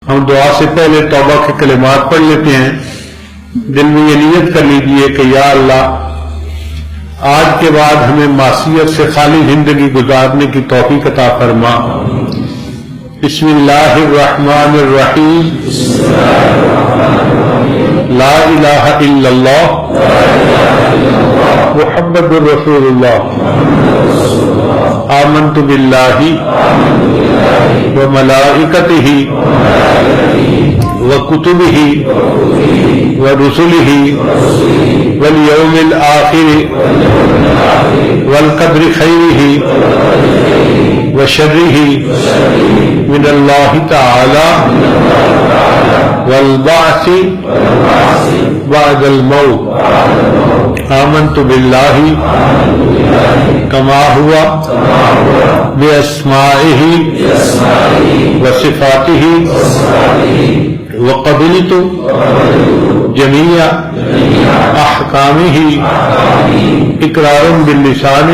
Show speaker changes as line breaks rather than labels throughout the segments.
ہم دعا سے پہلے توبہ کے کلمات پڑھ لیتے ہیں. دل میں یہ نیت کر لیجئے کہ یا اللہ آج کے بعد ہمیں معصیت سے خالی زندگی گزارنے کی توفیق عطا فرما. بسم اللہ الرحمن الرحیم. لا الہ الا اللہ محمد رسول اللہ. آمنت باللہ وملائکتہ وکتبہ ورسلہ والیوم الآخر والقدر خیرہ وشرہ من اللہ تعالی والبعث بعد الموت. آمنت باللہ کما ہوا باسمائہ وصفاتہ وقبلت جمیع احکامہ اقرار باللسان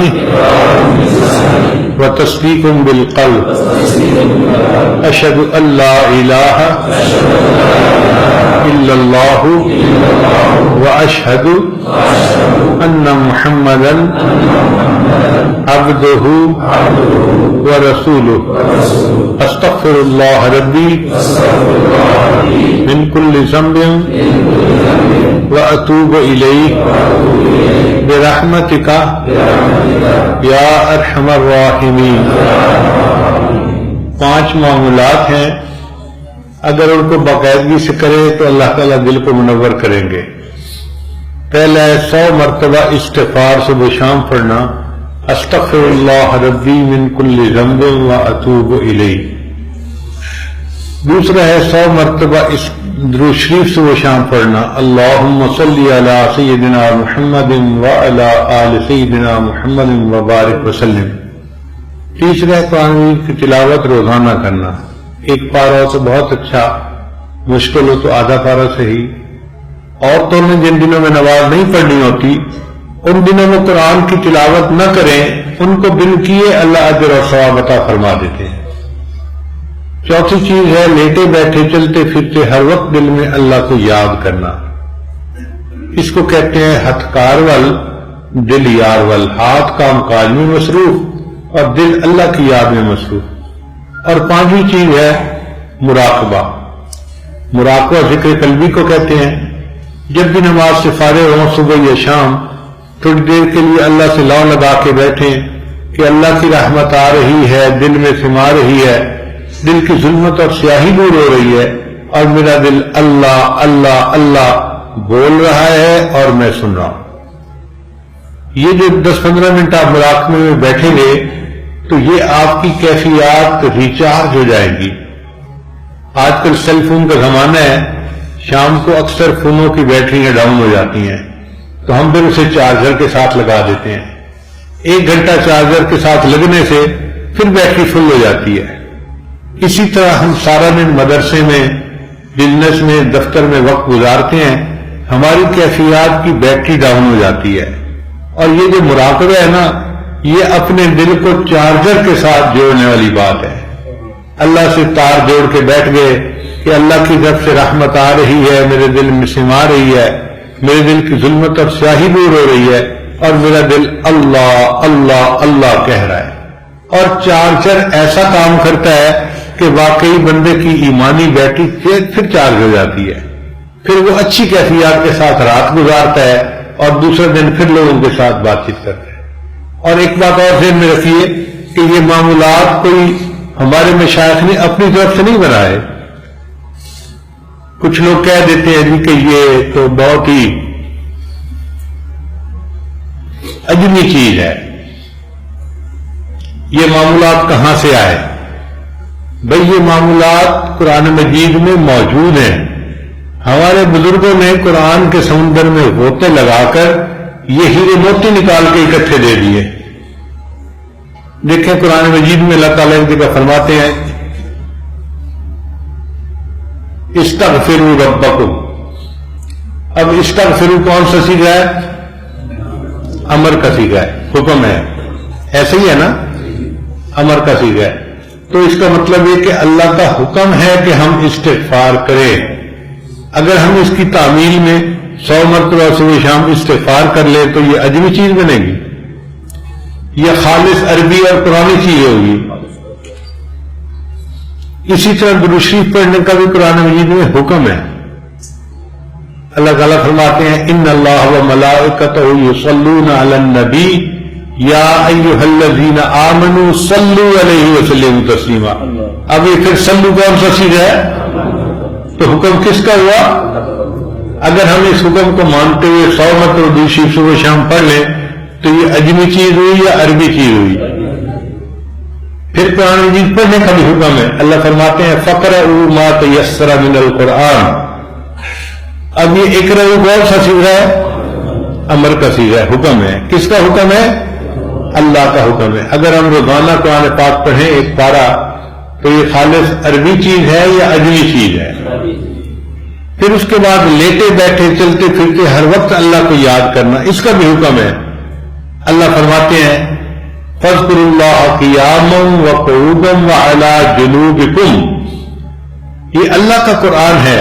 وتصدیق بالقلب. اشہد ان لا الہ الا اللہ واشہد ان محمدا عبدہ ورسولہ. استغفر اللہ ربی من کل ذنب واتوب الیہ برحمتک یا ارحم الراحمین. 5 معمولات ہیں، اگر ان کو باقاعدگی سے کرے تو اللہ تعالیٰ دل کو منور کریں گے. پہلا ہے 100 مرتبہ استغفار صبح شام پڑھنا، استغفر اللہ ربی من کل ذنب واتوب الیہ. دوسرا ہے 100 مرتبہ درود شریف صبح شام پڑھنا، اللہم صلی علی سیدنا محمد وعلی آل سیدنا محمد وبارک وسلم. تیسرا ہے قرآن مجید کی تلاوت روزانہ کرنا، 1 پارہ ہو تو بہت اچھا، مشکل ہو تو آدھا پارہ صحیح. عورتوں نے جن دنوں میں نماز نہیں پڑھنی ہوتی ان دنوں میں قرآن کی تلاوت نہ کریں، ان کو بن کیے اللہ اجر اور ثواب عطا فرما دیتے ہیں. چوتھی چیز ہے لیٹے بیٹھے چلتے پھرتے ہر وقت دل میں اللہ کو یاد کرنا. اس کو کہتے ہیں ہتھ کار ول دل یار ول. ہاتھ کام کاج میں مصروف اور دل اللہ کی یاد میں مصروف. اور 5ویں چیز ہے مراقبہ. مراقبہ ذکر قلبی کو کہتے ہیں. جب بھی نماز سے فارغ ہوں صبح یا شام تھوڑی دیر کے لیے اللہ سے لو لگا کے بیٹھیں کہ اللہ کی رحمت آ رہی ہے، دل میں سما رہی ہے، دل کی ظلمت اور سیاہی دور ہو رہی ہے اور میرا دل اللہ اللہ اللہ بول رہا ہے اور میں سن رہا ہوں. یہ جو 10-15 منٹ آپ مراقبے میں بیٹھیں گے تو یہ آپ کی کیفیات ریچارج ہو جائے گی. آج کل سیل فون کا زمانہ ہے، شام کو اکثر فونوں کی بیٹریاں ڈاؤن ہو جاتی ہیں تو ہم پھر اسے چارجر کے ساتھ لگا دیتے ہیں. 1 گھنٹہ چارجر کے ساتھ لگنے سے پھر بیٹری فل ہو جاتی ہے. اسی طرح ہم سارا دن مدرسے میں، بزنس میں، دفتر میں وقت گزارتے ہیں، ہماری کیفیات کی بیٹری ڈاؤن ہو جاتی ہے. اور یہ جو مراقبہ ہے نا، یہ اپنے دل کو چارجر کے ساتھ جوڑنے والی بات ہے. اللہ سے تار جوڑ کے بیٹھ گئے کہ اللہ کی طرف سے رحمت آ رہی ہے، میرے دل میں سما رہی ہے، میرے دل کی ظلمت اور سیاہی دور ہو رہی ہے اور میرا دل اللہ اللہ اللہ کہہ رہا ہے. اور چارجر ایسا کام کرتا ہے کہ واقعی بندے کی ایمانی بیٹری پھر چارج ہو جاتی ہے. پھر وہ اچھی کیفیات کے ساتھ رات گزارتا ہے اور دوسرے دن پھر لوگوں کے ساتھ بات چیت کرتا ہے. اور ایک بات اور ذہن میں رکھیے کہ یہ معمولات کوئی ہمارے مشائخ نے اپنی طرف سے نہیں بنائے. کچھ لوگ کہہ دیتے ہیں کہ یہ تو بہت ہی عجمی چیز ہے، یہ معمولات کہاں سے آئے؟ بھئی یہ معمولات قرآن مجید میں موجود ہیں. ہمارے بزرگوں نے قرآن کے سمندر میں غوطے لگا کر یہ ہیرے موتی نکال کے اکٹھے دے دیے. دیکھیں قرآن مجید میں اللہ تعالیٰ ایک جگہ فرماتے ہیں استغفروا ربکم. اب استغفروا کون سا سیغہ ہے؟ امر کا سیغہ ہے، حکم ہے، ایسے ہی ہے نا، امر کا سیغہ ہے. تو اس کا مطلب یہ کہ اللہ کا حکم ہے کہ ہم استغفار کریں. اگر ہم اس کی تعمیل میں 100 مرتبہ صبح شام استغفار کر لیں تو یہ عجمی چیز بنے گی یا خالص عربی اور قرآنی چیز ہوگی؟ اسی طرح درود شریف پڑھنے کا بھی قرآن مجید میں حکم ہے. اللہ تعالیٰ فرماتے ہیں ان اللہ و ملائکتہ یصلون علی النبی یا ایھا الذین آمنوا صلوا علیہ وسلموا تسلیما. اب یہ پھر صلو کون سا چیز ہے؟ تو حکم کس کا ہوا؟ اگر ہم اس حکم کو مانتے ہوئے 100 مرتبہ درود شریف صبح شام پڑھ لیں تو یہ عجمی چیز ہوئی یا عربی چیز ہوئی؟ پھر قرآن مجید پڑھنے کا بھی حکم ہے. اللہ فرماتے ہیں فَقْرَؤُوا مَا تَيَسَّرَ مِنَ الْقُرْآنِ. اب یہ اقرأوا کون سا صیغہ ہے؟ امر کا صیغہ ہے، حکم ہے. کس کا حکم ہے؟ اللہ کا حکم ہے. اگر ہم روزانہ قرآن پاک پڑھیں ایک پارہ تو یہ خالص عربی چیز ہے یا عجمی چیز ہے؟ پھر اس کے بعد لیٹے بیٹھے چلتے پھرتے ہر وقت اللہ کو یاد کرنا، اس کا بھی حکم ہے. اللہ فرماتے ہیں فَاذْكُرُوا اللَّهَ قِيَامًا وَقُعُودًا وَعَلَىٰ جُنُوبِكُمْ. یہ اللہ کا قرآن ہے.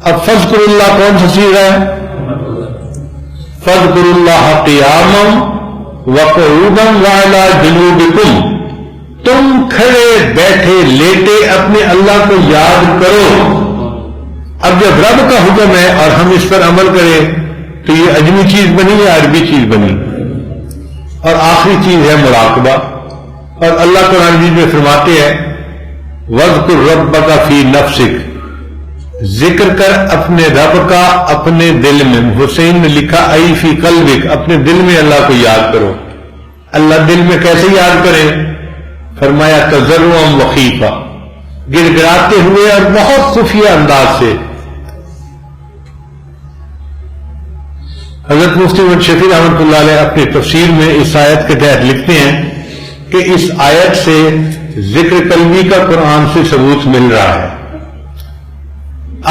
اب فَاذْكُرُوا اللَّهَ کون سا صیغہ ہے؟ فَاذْكُرُوا اللَّهَ قِيَامًا وَقُعُودًا وَعَلَىٰ جُنُوبِكُمْ. تم کھڑے بیٹھے لیٹے اپنے اللہ کو یاد کرو. اب جب رب کا حکم ہے اور ہم اس پر عمل کریں تو یہ عجمی چیز بنی یا عربی چیز بنی؟ اور آخری چیز ہے مراقبہ. اور اللہ قرآن مجید میں فرماتے ہیں وَاذْكُرْ رَبَّكَ فِي نَفْسِكَ. ذکر کر اپنے رب کا اپنے دل میں. حسین نے لکھا ای فی قلبک، اپنے دل میں اللہ کو یاد کرو. اللہ دل میں کیسے یاد کریں؟ فرمایا تضرعا وخیفا، گر گراتے ہوئے اور بہت خفیہ انداز سے. حضرت مفتی محمد شفیع رحمۃ اللہ علیہ اپنی تفسیر میں اس آیت کے تحت لکھتے ہیں کہ اس آیت سے ذکر قلبی کا قرآن سے ثبوت مل رہا ہے.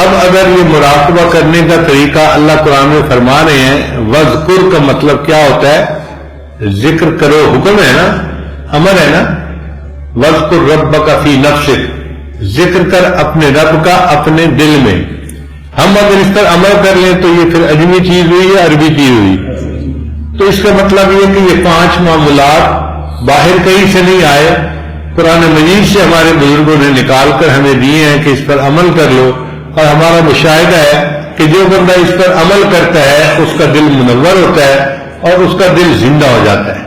اب اگر یہ مراقبہ کرنے کا طریقہ اللہ قرآن میں فرما رہے ہیں، وذکر کا مطلب کیا ہوتا ہے؟ ذکر کرو، حکم ہے نا، امر ہے نا. وذکر ربک فی نفسک، ذکر کر اپنے رب کا اپنے دل میں. ہم اگر اس پر عمل کر لیں تو یہ پھر عجمی چیز ہوئی یا عربی چیز ہوئی؟ تو اس کا مطلب یہ کہ یہ 5 معاملات باہر کہیں سے نہیں آئے، قرآن مجید سے ہمارے بزرگوں نے نکال کر ہمیں دیے ہیں کہ اس پر عمل کر لو. اور ہمارا مشاہدہ ہے کہ جو بندہ اس پر عمل کرتا ہے اس کا دل منور ہوتا ہے اور اس کا دل زندہ ہو جاتا ہے.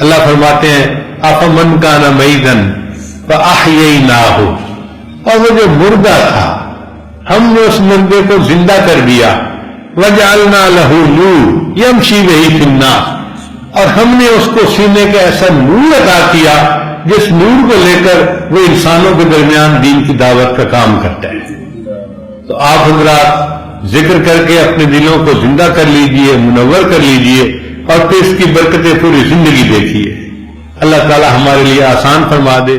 اللہ فرماتے ہیں افمن کان میتا فاحییناہ، اور وہ جو مردہ تھا ہم نے اس مردے کو زندہ کر دیا. وجعلنا لہ نور یمشی بہ فی الناس، اور ہم نے اس کو سینے کا ایسا نور عطا کیا جس نور کو لے کر وہ انسانوں کے درمیان دین کی دعوت کا کام کرتا ہے. تو آپ حضرات ذکر کر کے اپنے دلوں کو زندہ کر لیجئے، منور کر لیجئے، اور پھر اس کی برکتیں پوری زندگی دیکھیے. اللہ تعالی ہمارے لیے آسان فرما دے.